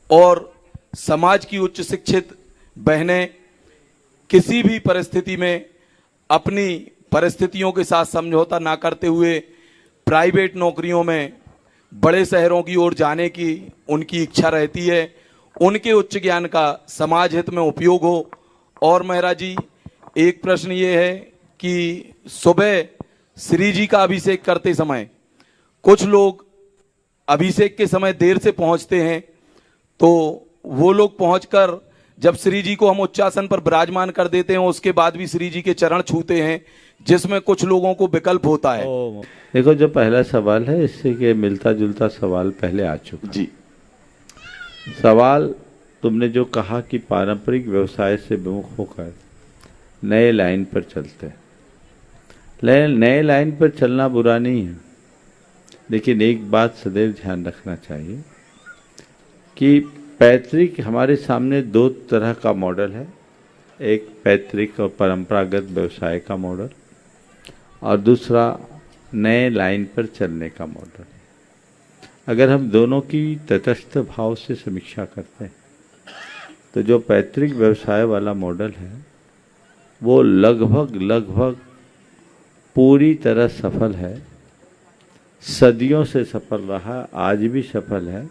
और समाज की उच्च शिक्षित बहनें किसी भी परिस्थिति में अपनी परिस्थितियों के साथ समझौता ना करते हुए प्राइवेट नौकरियों में बड़े शहरों की ओर जाने की उनकी इच्छा रहती है उनके उच्च ज्ञान का समाज हित में उपयोग हो। और महाराज जी एक प्रश्न ये है कि सुबह श्री जी का अभिषेक करते समय कुछ लोग अभिषेक के समय देर से पहुंचते हैं, तो वो लोग पहुंचकर जब श्री जी को हम उच्चासन पर विराजमान कर देते हैं उसके बाद भी श्री जी के चरण छूते हैं, जिसमें कुछ लोगों को विकल्प होता है। देखो, जो पहला सवाल है इससे के मिलता जुलता सवाल पहले आ चुका जी। सवाल तुमने जो कहा कि पारंपरिक व्यवसाय से विमुख होकर नए लाइन पर चलते हैं। नए लाइन पर चलना बुरा नहीं है, लेकिन एक बात सदैव ध्यान रखना चाहिए कि पैतृक, हमारे सामने दो तरह का मॉडल है। एक पैतृक और परंपरागत व्यवसाय का मॉडल और दूसरा नए लाइन पर चलने का मॉडल। अगर हम दोनों की तटस्थ भाव से समीक्षा करते हैं तो जो पैतृक व्यवसाय वाला मॉडल है वो लगभग पूरी तरह सफल है, सदियों से सफल रहा, आज भी सफल है।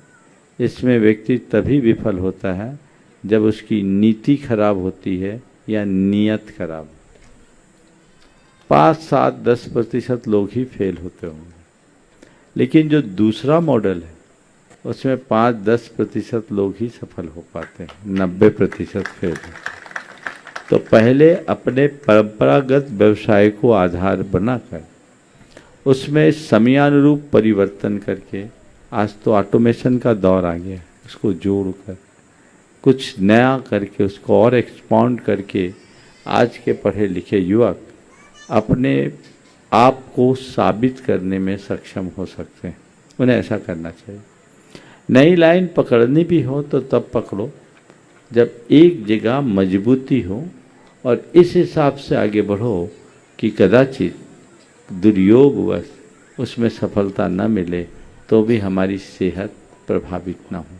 इसमें व्यक्ति तभी विफल होता है जब उसकी नीति खराब होती है या नीयत खराब होती है। 5, 7, 10% लोग ही फेल होते होंगे, लेकिन जो दूसरा मॉडल है उसमें 5-10% लोग ही सफल हो पाते हैं, 90% फेल होते हैं। तो पहले अपने परंपरागत व्यवसाय को आधार बनाकर उसमें समयानुरूप परिवर्तन करके, आज तो ऑटोमेशन का दौर आ गया, उसको जोड़कर कुछ नया करके उसको और एक्सपांड करके आज के पढ़े लिखे युवक अपने आप को साबित करने में सक्षम हो सकते हैं। उन्हें ऐसा करना चाहिए। नई लाइन पकड़नी भी हो तो तब पकड़ो जब एक जगह मजबूती हो और इस हिसाब से आगे बढ़ो कि कदाचित दुर्योगवश उसमें सफलता न मिले तो भी हमारी सेहत प्रभावित ना हो।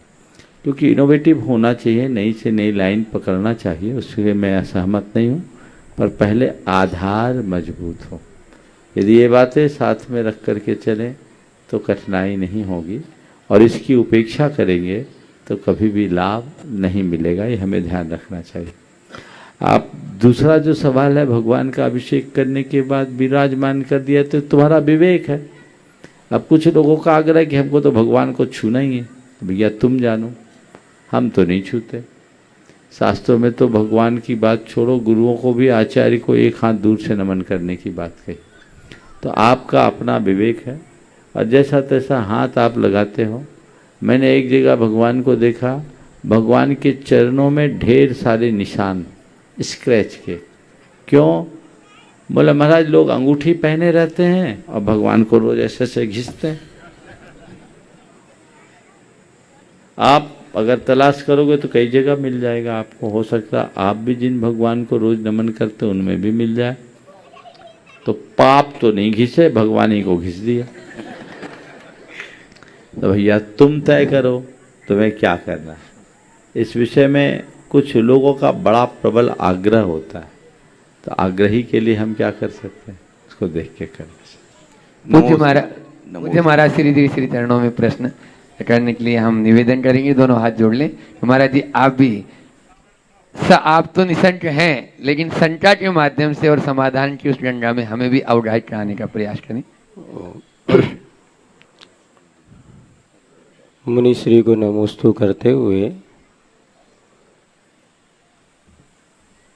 क्योंकि इनोवेटिव होना चाहिए, नई से नई लाइन पकड़ना चाहिए, उससे मैं असहमत नहीं हूँ, पर पहले आधार मजबूत हो। यदि ये बातें साथ में रख करके चलें तो कठिनाई नहीं होगी, और इसकी उपेक्षा करेंगे तो कभी भी लाभ नहीं मिलेगा। ये हमें ध्यान रखना चाहिए। आप दूसरा जो सवाल है, भगवान का अभिषेक करने के बाद विराजमान कर दिया तो तुम्हारा विवेक है। अब कुछ लोगों का आग्रह है कि हमको तो भगवान को छूना ही है। भैया तुम जानो, हम तो नहीं छूते। शास्त्रों में तो भगवान की बात छोड़ो, गुरुओं को भी, आचार्य को एक हाथ दूर से नमन करने की बात कही। तो आपका अपना विवेक है और जैसा तैसा हाथ आप लगाते हो। मैंने एक जगह भगवान को देखा, भगवान के चरणों में ढेर सारे निशान स्क्रैच के। क्यों? बोला महाराज लोग अंगूठी पहने रहते हैं और भगवान को रोज ऐसे ऐसे घिसते हैं। आप अगर तलाश करोगे तो कई जगह मिल जाएगा आपको। हो सकता है आप भी जिन भगवान को रोज नमन करते हो उनमें भी मिल जाए। तो पाप तो नहीं घिसे, भगवान ही को घिस दिया। तो भैया तुम तय करो तुम्हें क्या करना है। इस विषय में कुछ लोगों का बड़ा प्रबल आग्रह होता है, तो आग्रही के लिए हम क्या कर सकते हैं, उसको देख के करना। मुझे महाराज श्री चरणों में प्रश्न करने के लिए हम निवेदन करेंगे, दोनों हाथ जोड़ लें। महाराज जी आप भी आप तो निशंक हैं, लेकिन शंका के माध्यम से और समाधान की उस गंगा में हमें भी अवगाहित कराने का प्रयास करें। मुनि श्री को नमोस्तु करते हुए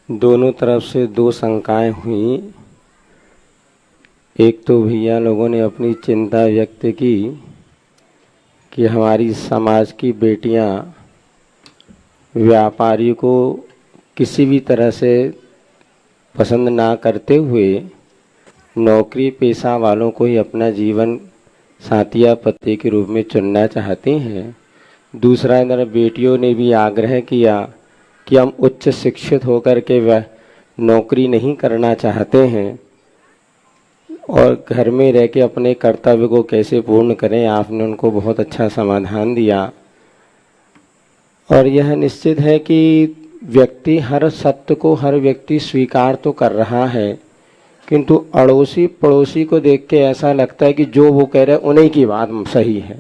दोनों तरफ से दो शंकाएं हुई। एक तो भैया लोगों ने अपनी चिंता व्यक्त की कि हमारी समाज की बेटियां व्यापारी को किसी भी तरह से पसंद ना करते हुए नौकरी पेशा वालों को ही अपना जीवन साथी या पति के रूप में चुनना चाहती हैं। दूसरा इधर बेटियों ने भी आग्रह किया कि हम उच्च शिक्षित होकर के वह नौकरी नहीं करना चाहते हैं और घर में रह के अपने कर्तव्य को कैसे पूर्ण करें। आपने उनको बहुत अच्छा समाधान दिया। और यह निश्चित है कि व्यक्ति हर सत्य को हर व्यक्ति स्वीकार तो कर रहा है, किंतु अड़ोसी पड़ोसी को देख के ऐसा लगता है कि जो वो कह रहे हैं उन्हीं की बात सही है।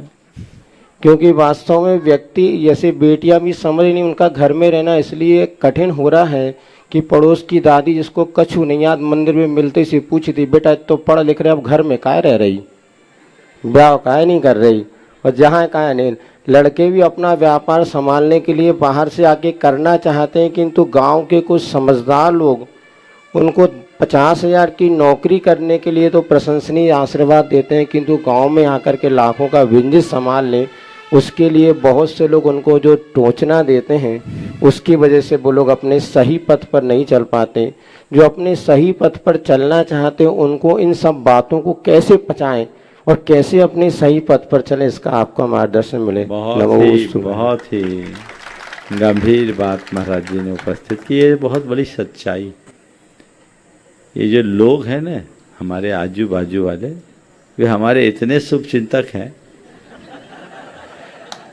क्योंकि वास्तव में व्यक्ति जैसे बेटियां भी समझ नहीं, उनका घर में रहना इसलिए कठिन हो रहा है कि पड़ोस की दादी जिसको कछु नहीं याद मंदिर में मिलते से पूछी थी, बेटा तो पढ़ लिख रहे अब घर में काहे रह रही, ब्याह काहे नहीं कर रही, और जहाँ काहे नहीं। लड़के भी अपना व्यापार संभालने के लिए बाहर से आके करना चाहते हैं, किंतु गांव के कुछ समझदार लोग उनको 50,000 की नौकरी करने के लिए तो प्रशंसनीय आशीर्वाद देते हैं, किंतु गांव में आकर के लाखों का बिजनेस संभाल लें उसके लिए बहुत से लोग उनको जो टोचना देते हैं, उसकी वजह से वो लोग अपने सही पथ पर नहीं चल पाते। जो अपने सही पथ पर चलना चाहते हैं उनको इन सब बातों को कैसे पचाएं और कैसे अपने सही पथ पर चलें, इसका आपका मार्गदर्शन मिले। बहुत ही गंभीर बात महाराज जी ने उपस्थित की, ये बहुत बड़ी सच्चाई। ये जो लोग हैं ना हमारे आजू बाजू वाले, वे हमारे इतने शुभ चिंतक हैं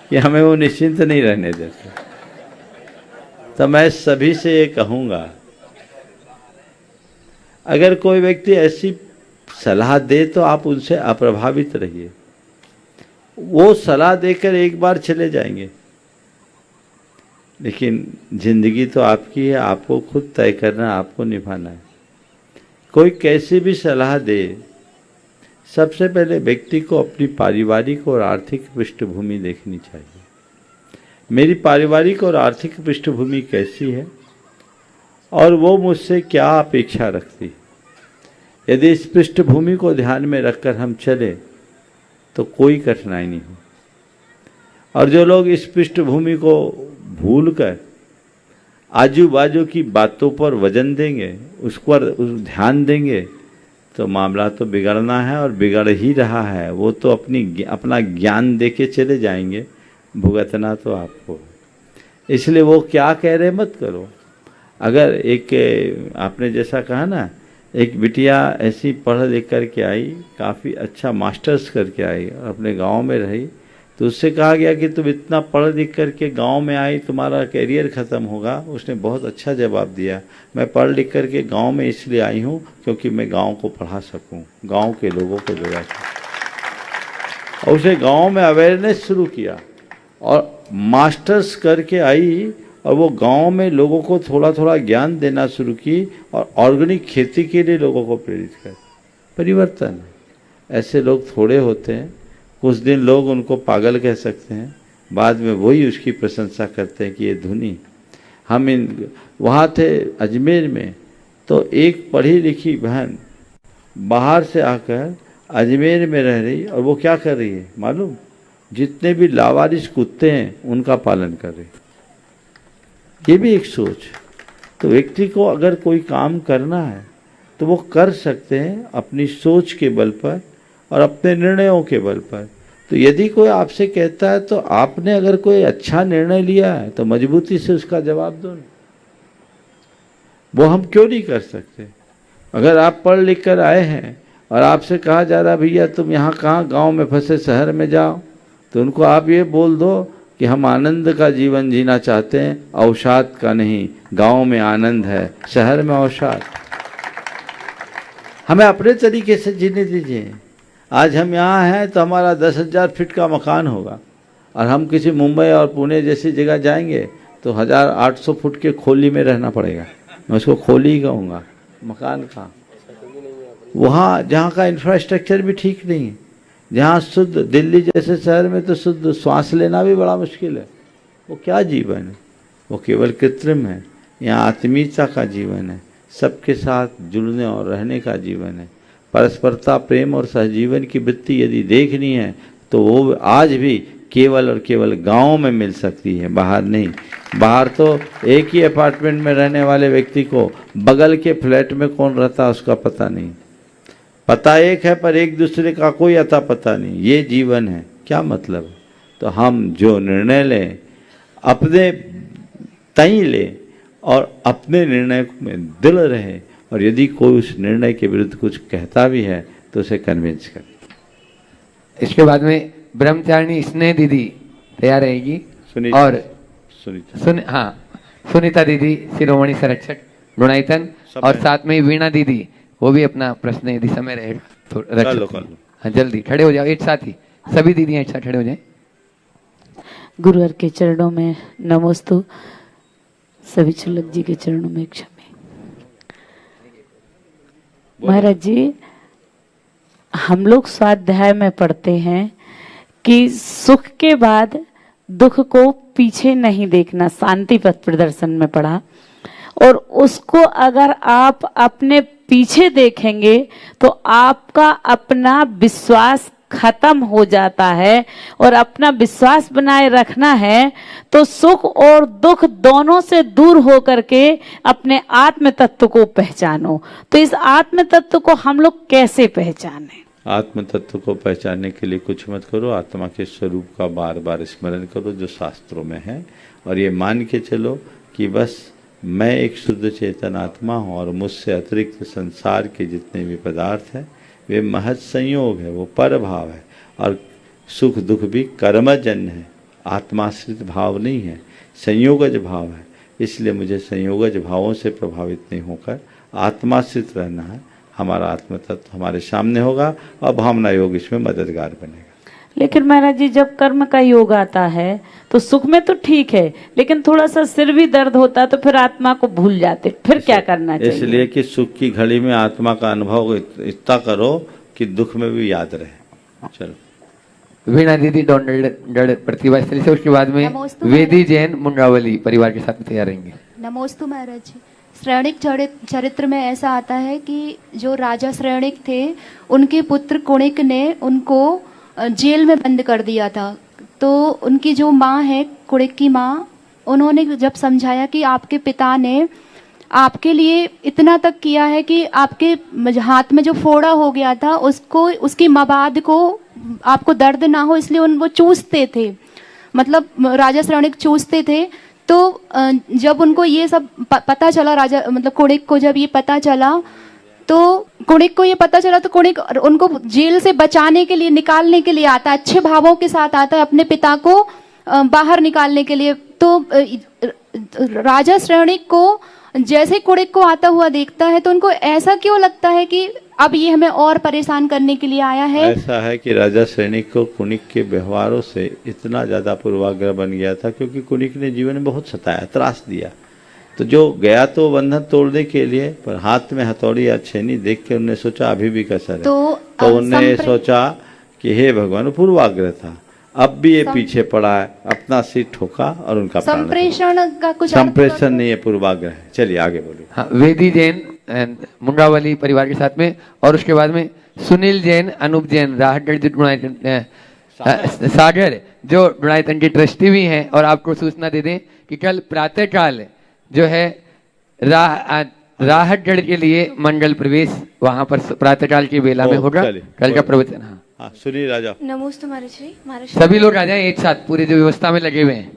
कि हमें वो निश्चिंत नहीं रहने देते। तो मैं सभी से ये कहूँगा, अगर कोई व्यक्ति ऐसी सलाह दे तो आप उनसे अप्रभावित रहिए। वो सलाह देकर एक बार चले जाएंगे, लेकिन जिंदगी तो आपकी है, आपको खुद तय करना, आपको निभाना है। कोई कैसी भी सलाह दे, सबसे पहले व्यक्ति को अपनी पारिवारिक और आर्थिक पृष्ठभूमि देखनी चाहिए। मेरी पारिवारिक और आर्थिक पृष्ठभूमि कैसी है और वो मुझसे क्या अपेक्षा रखती है। यदि इस पृष्ठभूमि को ध्यान में रखकर हम चले तो कोई कठिनाई नहीं हो। और जो लोग इस पृष्ठभूमि को भूलकर आजू बाजू की बातों पर वजन देंगे, उस पर ध्यान देंगे, तो मामला तो बिगड़ना है और बिगड़ ही रहा है। वो तो अपना ज्ञान दे के चले जाएंगे, भुगतना तो आपको। इसलिए वो क्या कह रहे मत करो। अगर एक आपने जैसा कहा ना, एक बिटिया ऐसी पढ़ लिख कर के आई, काफ़ी अच्छा मास्टर्स करके आई और अपने गांव में रही, तो उससे कहा गया कि तुम इतना पढ़ लिख करके गांव में आई, तुम्हारा करियर ख़त्म होगा। उसने बहुत अच्छा जवाब दिया, मैं पढ़ लिख करके गांव में इसलिए आई हूं क्योंकि मैं गांव को पढ़ा सकूं, गांव के लोगों को जोड़ा सकूं। और उसे गांव में अवेयरनेस शुरू किया और मास्टर्स करके आई और वो गांव में लोगों को थोड़ा थोड़ा ज्ञान देना शुरू की और ऑर्गेनिक खेती के लिए लोगों को प्रेरित कर। परिवर्तन ऐसे लोग थोड़े होते हैं। कुछ दिन लोग उनको पागल कह सकते हैं, बाद में वही उसकी प्रशंसा करते हैं कि ये धुनी। हम वहाँ थे अजमेर में, तो एक पढ़ी लिखी बहन बाहर से आकर अजमेर में रह रही और वो क्या कर रही है मालूम, जितने भी लावारिस कुत्ते हैं उनका पालन कर रही। ये भी एक सोच। तो व्यक्ति को अगर कोई काम करना है तो वो कर सकते हैं अपनी सोच के बल पर और अपने निर्णयों के बल पर। तो यदि कोई आपसे कहता है तो आपने अगर कोई अच्छा निर्णय लिया है तो मजबूती से उसका जवाब दो। वो हम क्यों नहीं कर सकते? अगर आप पढ़ लिख कर आए हैं और आपसे कहा जा रहा भैया तुम यहाँ कहाँ गांव में फंसे शहर में जाओ, तो उनको आप ये बोल दो कि हम आनंद का जीवन जीना चाहते हैं, अवसाद का नहीं। गांव में आनंद है, शहर में अवसाद। हमें अपने तरीके से जीने दीजिए। आज हम यहाँ हैं तो हमारा 10,000 फीट का मकान होगा और हम किसी मुंबई और पुणे जैसी जगह जाएंगे तो 1,800 फुट के खोली में रहना पड़ेगा। मैं उसको खोली ही कहूँगा, मकान कहाँ। वहाँ जहाँ का इंफ्रास्ट्रक्चर भी ठीक नहीं है, जहाँ शुद्ध, दिल्ली जैसे शहर में तो शुद्ध श्वास लेना भी बड़ा मुश्किल है। वो क्या जीवन है? वो केवल कृत्रिम है। यहाँ आत्मीयता का जीवन है, सबके साथ जुड़ने और रहने का जीवन है। परस्परता, प्रेम और सहजीवन की वृत्ति यदि देखनी है तो वो आज भी केवल और केवल गांव में मिल सकती है, बाहर नहीं। बाहर तो एक ही अपार्टमेंट में रहने वाले व्यक्ति को बगल के फ्लैट में कौन रहता है उसका पता नहीं। पता एक है पर एक दूसरे का कोई अता पता नहीं। ये जीवन है, क्या मतलब है? तो हम जो निर्णय लें अपने तय लें और अपने निर्णय में दिल रहे, और यदि कोई उस निर्णय के विरुद्ध कुछ कहता भी है तो उसे कन्विंस करें। इसके बाद में ब्रह्मचारिणी स्नेह दीदी तैयार रहेगी और सुनीता दीदी शिरोमणि संरक्षक गुणायतन, और साथ में वीणा दीदी वो भी अपना प्रश्न यदि समय रहेगा तो रख सकते हैं। हाँ जल्दी खड़े हो जाओ, एक साथ ही सभी दीदियां एक साथ खड़े हो जाएं। गुरुवर के चरणों में नमोस्तु, सभी चुल्लक जी के चरणों में क्षमा। महाराज जी, हम लोग स्वाध्याय में पढ़ते हैं कि सुख के बाद दुख को पीछे नहीं देखना, शांति पथ प्रदर्शन में पढ़ा, और उसको अगर आप अपने पीछे देखेंगे तो आपका अपना विश्वास खत्म हो जाता है, और अपना विश्वास बनाए रखना है तो सुख और दुख दोनों से दूर हो करके अपने आत्म तत्व को पहचानो। तो इस आत्म तत्व को हम लोग कैसे पहचाने? आत्म तत्व को पहचानने के लिए कुछ मत करो, आत्मा के स्वरूप का बार बार स्मरण करो जो शास्त्रों में है, और ये मान के चलो कि बस मैं एक शुद्ध चेतन आत्मा हूँ और मुझसे अतिरिक्त संसार के जितने भी पदार्थ हैं वे महज संयोग है, वो पर भाव है, और सुख दुख भी कर्मजन्य है, आत्माश्रित भाव नहीं है, संयोगज भाव है। इसलिए मुझे संयोगज भावों से प्रभावित नहीं होकर आत्माश्रित रहना है। हमारा आत्म तत्व हमारे सामने होगा और भावना योग इसमें मददगार बनेगा। लेकिन महाराज जी, जब कर्म का योग आता है तो सुख में तो ठीक है, लेकिन थोड़ा सा सिर भी दर्द होता है तो फिर आत्मा को भूल जाते, फिर क्या करना चाहिए? इसलिए कि सुख की घड़ी में आत्मा का अनुभव इतना करो कि दुख में भी याद रहे। चलो वीणा दीदी डॉन्डल प्रतिभा स्थली से, उसके बाद में वेदी जैन मुंडावली परिवार के साथ तैयार रहेंगे। नमोस्तु महाराज जी। श्रेणिक चरित्र में ऐसा आता है कि जो राजा श्रेणिक थे उनके पुत्र कुणिक ने उनको जेल में बंद कर दिया था। तो उनकी जो माँ है, कुणिक की माँ, उन्होंने जब समझाया कि आपके पिता ने आपके लिए इतना तक किया है कि आपके हाथ में जो फोड़ा हो गया था उसको, उसकी मवाद को आपको दर्द ना हो, इसलिए वो चूसते थे, मतलब राजा श्रेणिक चूसते थे। तो जब उनको ये सब पता चला, राजा मतलब कुणिक को जब ये पता चला, तो कुणिक को ये पता चला तो कुणिक उनको जेल से बचाने के लिए, निकालने के लिए आता है, अच्छे भावों के साथ आता है अपने पिता को बाहर निकालने के लिए। तो राजा श्रेणिक को जैसे कुणिक को आता हुआ देखता है तो उनको ऐसा क्यों लगता है कि अब ये हमें और परेशान करने के लिए आया है? ऐसा है कि राजा सैनिक को कुणिक के व्यवहारों से इतना ज्यादा पूर्वाग्रह बन गया था, क्योंकि कुणिक ने जीवन में बहुत सताया, त्रास दिया। तो जो गया तो बंधन तोड़ने के लिए, पर हाथ में हथौड़ी या छेनी देख के उन्होंने सोचा अभी भी कसर है, तो उन्होंने सोचा कि हे भगवान, पूर्वाग्रह था, अब भी ये पीछे पड़ा है, अपना सिर ठोका और उनका संप्रेषण का कुछ संप्रेषण नहीं है, पूर्वाग्रह है। चलिए आगे बोलिए। हाँ, वेदी जैन मुंडावली परिवार के साथ में, और उसके बाद में सुनील जैन, अनूप जैन, सागर जो डुणायतन के ट्रस्टी भी हैं। और आपको सूचना दे दें कि कल प्रातः काल जो है राहतगढ़ के लिए मंडल प्रवेश वहां पर प्रातःकाल की बेला में होगा, कल का प्रवचन। हाँ, सुनिए राजा। नमोस्तु महर्षि। सभी लोग आ जाएं एक साथ, पूरी जो व्यवस्था में लगे हुए हैं।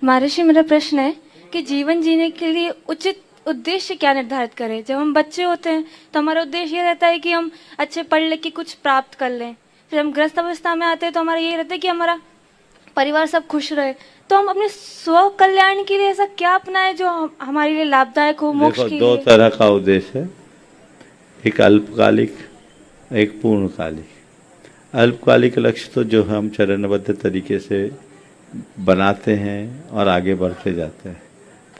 महर्षि, मेरा प्रश्न है कि जीवन जीने के लिए उचित उद्देश्य क्या निर्धारित करें? जब हम बच्चे होते हैं तो हमारा उद्देश्य ये रहता है कि हम अच्छे पढ़ लिख के कुछ प्राप्त कर लें। फिर हम ग्रस्त अवस्था में आते हैं तो हमारा ये रहता है कि हमारा परिवार सब खुश रहे। तो हम अपने स्व कल्याण के लिए ऐसा क्या अपनाएं जो हमारे लिए लाभदायक हो, मोक्ष के लिए? दो तरह का उद्देश्य है, एक अल्पकालिक, एक पूर्णकालिक। अल्पकालिक लक्ष्य तो जो हम चरणबद्ध तरीके से बनाते हैं और आगे बढ़ते जाते हैं।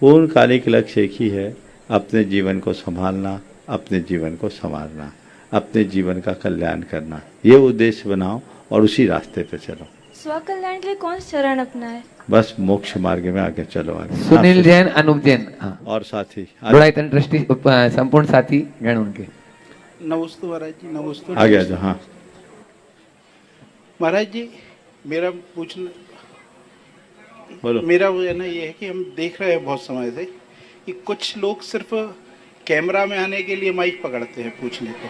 पूर्णकालिक लक्ष्य एक ही है, अपने जीवन को संभालना, अपने जीवन को संवारना, अपने जीवन का कल्याण करना। ये उद्देश्य बनाओ और उसी रास्ते पे चलो। स्व कल्याण के लिए कौन सा चरण अपनाए? बस मोक्ष मार्ग में आगे चलो। आगे सुनील जैन, अनूप जैन, हाँ, और साथी डुणायतन ट्रस्टी संपूर्ण साथी गण उनके। नमस्ते महाराज जी। नमस्ते। आ गया जो। हाँ महाराज जी, मेरा पूछना बोलो। मेरा वो है ना, ये है कि हम देख रहे हैं बहुत समय से कि कुछ लोग सिर्फ कैमरा में आने के लिए माइक पकड़ते हैं पूछने को,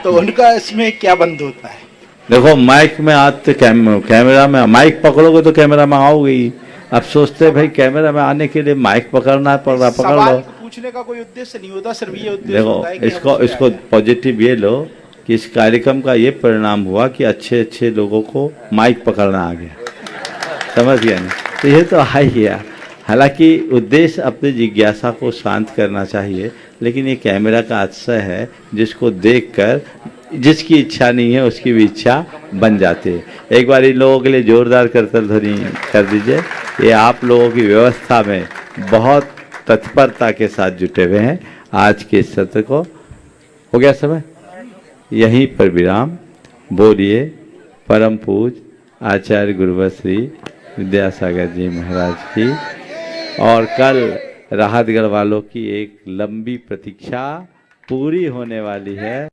तो उनका इसमें क्या बंद होता है? देखो, माइक में आते कैमरा में माइक पकड़ोगे तो कैमरा में आओगे ही। अब सोचते हैं भाई कैमरा में आने के लिए माइक पकड़ना पड़ रहा, पकड़ लो। पूछने का कोई उद्देश्य नहीं होता, सिर्फ ये उद्देश्य होता है कि इसको पॉजिटिव ये लो कि इस कार्यक्रम का ये परिणाम हुआ कि अच्छे अच्छे लोगों को माइक पकड़ना आ गया, समझ गया नहीं? तो ये तो आ ही गया। हालांकि उद्देश्य अपनी जिज्ञासा को शांत करना चाहिए, लेकिन ये कैमरा का आशय है जिसको देखकर जिसकी इच्छा नहीं है उसकी भी इच्छा बन जाती है। एक बार इन लोगों के लिए जोरदार करतल ध्वनि कर दीजिए। ये आप लोगों की व्यवस्था में बहुत तत्परता के साथ जुटे हुए हैं। आज के सत्र को हो गया समय, यहीं पर विराम। बोलिए परम पूज आचार्य गुरुवर श्री विद्यासागर जी महाराज की। और कल राहतगढ़ वालों की एक लंबी प्रतीक्षा पूरी होने वाली है।